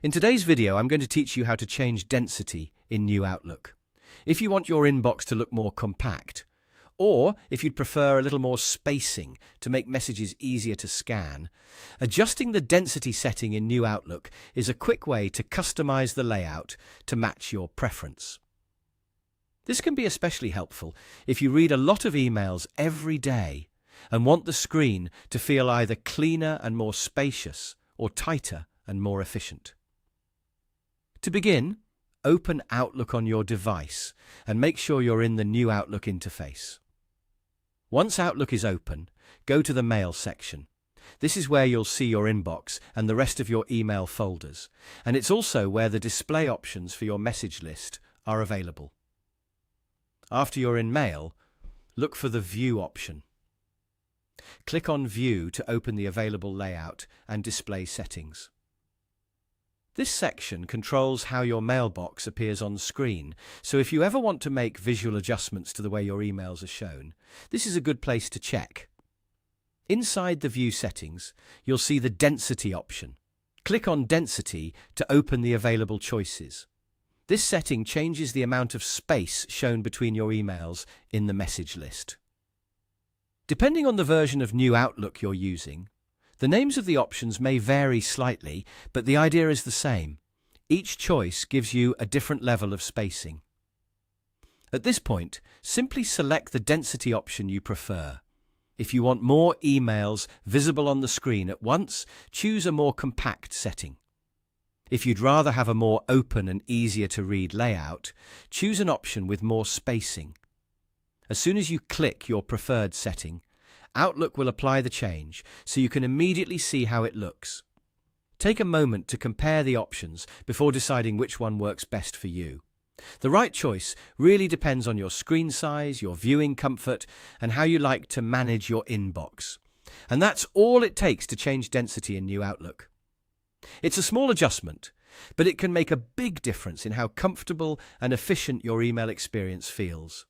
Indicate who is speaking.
Speaker 1: In today's video, I'm going to teach you how to change density in New Outlook. If you want your inbox to look more compact, or if you'd prefer a little more spacing to make messages easier to scan, adjusting the density setting in New Outlook is a quick way to customize the layout to match your preference. This can be especially helpful if you read a lot of emails every day and want the screen to feel either cleaner and more spacious or tighter and more efficient. To begin, open Outlook on your device and make sure you're in the New Outlook interface. Once Outlook is open, go to the Mail section. This is where you'll see your inbox and the rest of your email folders, and it's also where the display options for your message list are available. After you're in Mail, look for the View option. Click on View to open the available layout and display settings. This section controls how your mailbox appears on screen, so if you ever want to make visual adjustments to the way your emails are shown, this is a good place to check. Inside the View settings, you'll see the Density option. Click on Density to open the available choices. This setting changes the amount of space shown between your emails in the message list. Depending on the version of New Outlook you're using, the names of the options may vary slightly, but the idea is the same. Each choice gives you a different level of spacing. At this point, simply select the density option you prefer. If you want more emails visible on the screen at once, choose a more compact setting. If you'd rather have a more open and easier to read layout, choose an option with more spacing. As soon as you click your preferred setting, Outlook will apply the change so you can immediately see how it looks. Take a moment to compare the options before deciding which one works best for you. The right choice really depends on your screen size, your viewing comfort, and how you like to manage your inbox. And that's all it takes to change density in New Outlook. It's a small adjustment, but it can make a big difference in how comfortable and efficient your email experience feels.